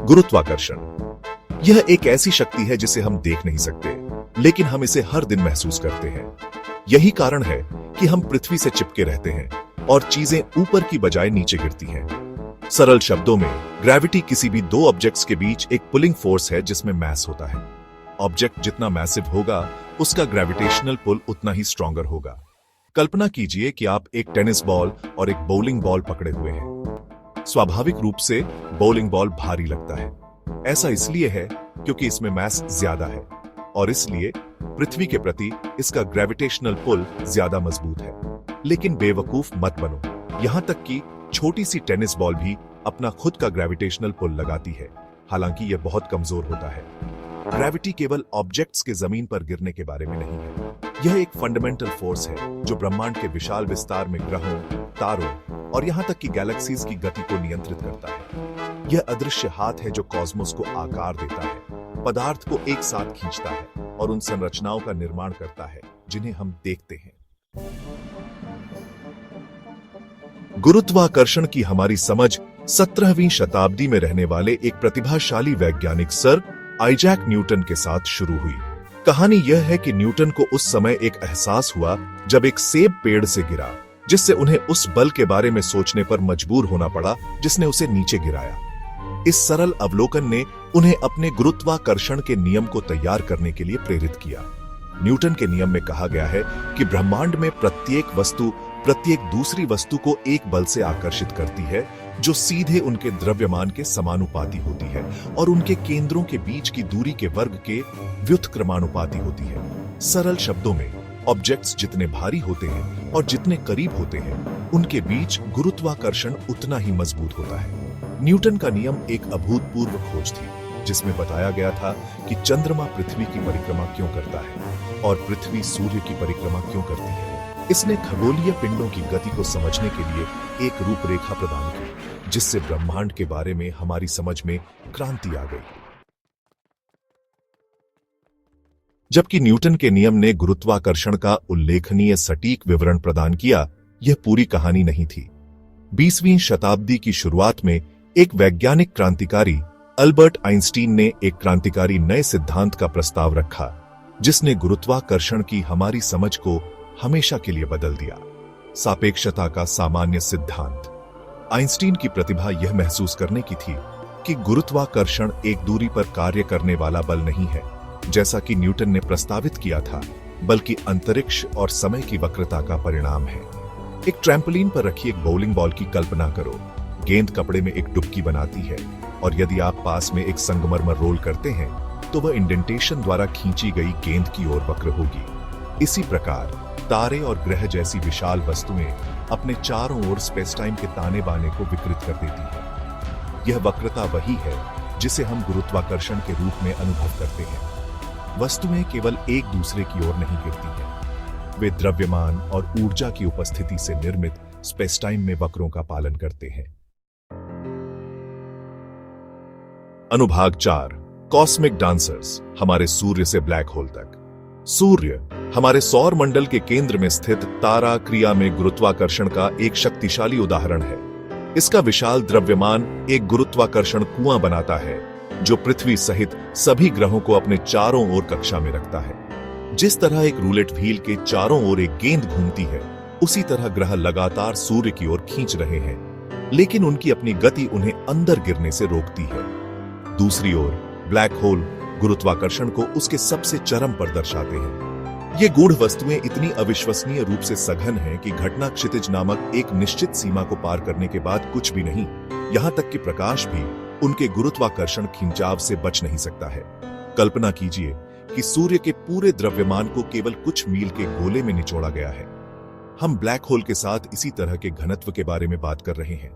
गुरुत्वाकर्षण यह एक ऐसी शक्ति है जिसे हम देख नहीं सकते, लेकिन हम इसे हर दिन महसूस करते हैं। यही कारण है कि हम पृथ्वी से चिपके रहते हैं और चीजें ऊपर की बजाय नीचे गिरती हैं। सरल शब्दों में, ग्रेविटी किसी भी दो ऑब्जेक्ट्स के बीच एक पुलिंग फोर्स है जिसमें मैस होता है। ऑब्जेक्ट जितना मैसिव होगा, उसका ग्रेविटेशनल पुल उतना ही स्ट्रॉन्गर होगा। कल्पना कीजिए कि आप एक टेनिस बॉल और एक बोलिंग बॉल पकड़े हुए हैं। स्वाभाविक रूप से बोलिंग बॉल भारी लगता है। ऐसा इसलिए है क्योंकि इसमें मैस ज्यादा है और इसलिए पृथ्वी के प्रति इसका ग्रेविटेशनल पुल ज्यादा मजबूत है। लेकिन बेवकूफ मत बनो, यहां तक कि छोटी सी टेनिस बॉल भी अपना खुद का ग्रेविटेशनल पुल लगाती है, हालांकि यह बहुत कमजोर होता है। ग्रेविटी केवल ऑब्जेक्ट्स के जमीन पर गिरने के बारे में नहीं है। यह एक फंडामेंटल फोर्स है जो ब्रह्मांड के विशाल विस्तार में ग्रहों, तारों और यहां तक कि गैलेक्सीज की गति को नियंत्रित करता है। यह अदृश्य हाथ है जो कॉस्मोस को आकार देता है, पदार्थ को एक साथ खींचता है और उन संरचनाओं का निर्माण करता है जिन्हें हम देखते हैं। गुरुत्वाकर्षण की हमारी समझ 17वीं शताब्दी में रहने वाले एक प्रतिभाशाली वैज्ञानिक सर आइजैक न्यूटन के साथ शुरू हुई। कहानी यह है कि न्यूटन को उस समय एक एहसास हुआ जब एक सेब पेड़ से गिरा, जिससे उन्हें उस बल के बारे में सोचने पर मजबूर होना पड़ा जिसने उसे नीचे गिराया। इस सरल अवलोकन ने उन्हें अपने गुरुत्वाकर्षण के नियम को तैयार करने के लिए प्रेरित किया। न्यूटन के नियम में कहा गया है कि ब्रह्मांड में प्रत्येक वस्तु प्रत्येक दूसरी वस्तु को एक बल से आकर्षित करती है जो सीधे उनके द्रव्यमान के समानुपाती होती है और उनके केंद्रों के बीच की दूरी के वर्ग के व्युत्क्रमानुपाती होती है। सरल शब्दों में, ऑब्जेक्ट्स जितने भारी होते हैं और जितने करीब होते हैं, उनके बीच गुरुत्वाकर्षण उतना ही मजबूत होता है। न्यूटन का नियम एक अभूतपूर्व खोज थी, जिसमें बताया गया था कि चंद्रमा पृथ्वी की परिक्रमा क्यों करता है और पृथ्वी सूर्य की परिक्रमा क्यों करती है। इसने खगोलीय पिंडों की गति को समझने के लिए एक रूपरेखा प्रदान की, जिससे ब्रह्मांड के बारे में हमारी समझ में क्रांति आ गई। जबकि न्यूटन के नियम ने गुरुत्वाकर्षण का उल्लेखनीय सटीक विवरण प्रदान किया, यह पूरी कहानी नहीं थी। 20वीं शताब्दी की शुरुआत में एक वैज्ञानिक क्रांतिकारी अल्बर्ट आइंस्टीन ने एक क्रांतिकारी नए सिद्धांत का प्रस्ताव रखा, जिसने गुरुत्वाकर्षण की हमारी समझ को हमेशा के लिए बदल दिया। सापेक्षता का सामान्य सिद्धांत। आइंस्टीन की प्रतिभा यह महसूस करने की थी कि गुरुत्वाकर्षण एक दूरी पर कार्य करने वाला बल नहीं है, जैसा कि न्यूटन ने प्रस्तावित किया था, बल्कि अंतरिक्ष और समय की वक्रता का परिणाम है। एक ट्रैम्पोलिन पर रखी एक बाउलिंग बॉल की कल्पना करो। गेंद कपड़े में एक डुबकी बनाती है और यदि आप पास में एक संगमरमर रोल करते हैं तो वह इंडेंटेशन द्वारा खींची गई गेंद की ओर वक्र होगी। इसी प्रकार तारे और ग्रह जैसी विशाल वस्तुएं अपने चारों ओर स्पेस-टाइम के ताने बाने को विकृत कर देती है। यह वक्रता वही है जिसे हम गुरुत्वाकर्षण के रूप में अनुभव करते हैं। वस्तुएं केवल एक दूसरे की ओर नहीं गिरती हैं, वे द्रव्यमान और ऊर्जा की उपस्थिति से निर्मित स्पेस-टाइम में वक्रों का पालन करते हैं। अनुभाग 4, कॉस्मिक डांसर्स, हमारे सूर्य से ब्लैक होल तक। सूर्य हमारे सौर मंडल के केंद्र में स्थित तारा क्रिया में गुरुत्वाकर्षण का एक शक्तिशाली उदाहरण है। इसका विशाल द्रव्यमान एक गुरुत्वाकर्षण कुआं बनाता है जो पृथ्वी सहित सभी ग्रहों को अपने चारों ओर कक्षा में रखता है। जिस तरह एक रूलेट व्हील के चारों ओर एक गेंद घूमती है, उसी तरह ग्रह लगातार सूर्य की ओर खींच रहे हैं, लेकिन उनकी अपनी गति उन्हें अंदर गिरने से रोकती है। दूसरी ओर ब्लैक होल गुरुत्वाकर्षण को उसके सबसे चरम पर दर्शाते हैं। ये गूढ़ वस्तुएं इतनी अविश्वसनीय रूप से सघन हैं कि घटना क्षितिज नामक एक निश्चित सीमा को पार करने के बाद कुछ भी नहीं, यहां तक कि प्रकाश भी उनके गुरुत्वाकर्षण खिंचाव से बच नहीं सकता है। कल्पना कीजिए कि सूर्य के पूरे द्रव्यमान को केवल कुछ मील के गोले में निचोड़ा गया है। हम ब्लैक होल के साथ इसी तरह के घनत्व के बारे में बात कर रहे हैं।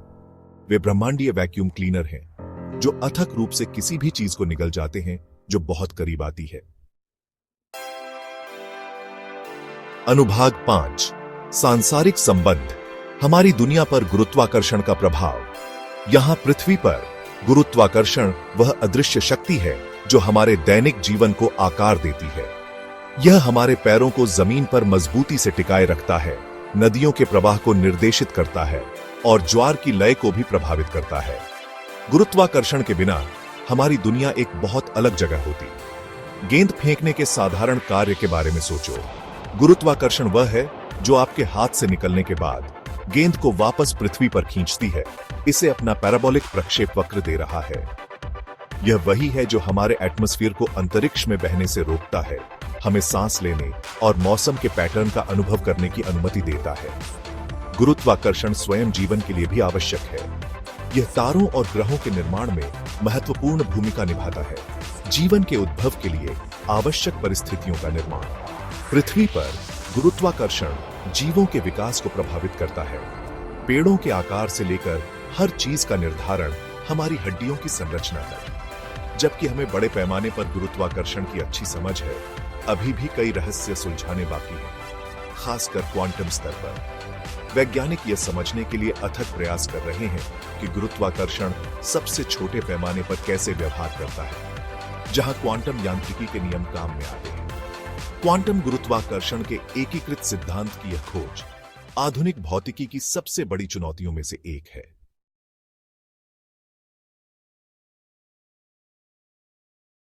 वे ब्रह्मांडीय वैक्यूम क्लीनर हैं जो अथक रूप से किसी भी चीज को निगल जाते हैं जो बहुत करीब आती है। अनुभाग 5, सांसारिक संबंध, हमारी दुनिया पर गुरुत्वाकर्षण का प्रभाव। यहां पृथ्वी पर गुरुत्वाकर्षण वह अदृश्य शक्ति है जो हमारे दैनिक जीवन को आकार देती है। यह हमारे पैरों को जमीन पर मजबूती से टिकाए रखता है, नदियों के प्रवाह को निर्देशित करता है और ज्वार की लय को भी प्रभावित करता है। गुरुत्वाकर्षण के बिना हमारी दुनिया एक बहुत अलग जगह होती। गेंद फेंकने के साधारण कार्य के बारे में सोचो। गुरुत्वाकर्षण वह है जो आपके हाथ से निकलने के बाद गेंद को वापस पृथ्वी पर खींचती है, इसे अपना पैराबोलिक प्रक्षेप वक्र दे रहा है। यह वही है जो हमारे एटमॉस्फेयर को अंतरिक्ष में बहने से रोकता है, हमें सांस लेने और मौसम के पैटर्न का अनुभव करने की अनुमति देता है। गुरुत्वाकर्षण स्वयं जीवन के लिए भी आवश्यक है। यह तारों और ग्रहों के निर्माण में महत्वपूर्ण भूमिका निभाता है। जीवन के उद्भव के लिए आवश्यक परिस्थितियों का निर्माण। पृथ्वी पर गुरुत्वाकर्षण जीवों के विकास को प्रभावित करता है। पेड़ों के आकार से लेकर हर चीज का निर्धारण हमारी हड्डियों की संरचना तक। जबकि हमें बड़े पैमाने पर गुरुत्वाकर्षण की अच्छी समझ है, अभी भी कई रहस्य सुलझाने बाकी हैं, खासकर क्वांटम स्तर पर। वैज्ञानिक यह समझने के लिए अथक प्रयास कर रहे हैं कि गुरुत्वाकर्षण सबसे छोटे पैमाने पर कैसे व्यवहार करता है, जहां क्वांटम यांत्रिकी के नियम काम में आते हैं। क्वांटम गुरुत्वाकर्षण के एकीकृत सिद्धांत की यह खोज आधुनिक भौतिकी की सबसे बड़ी चुनौतियों में से एक है।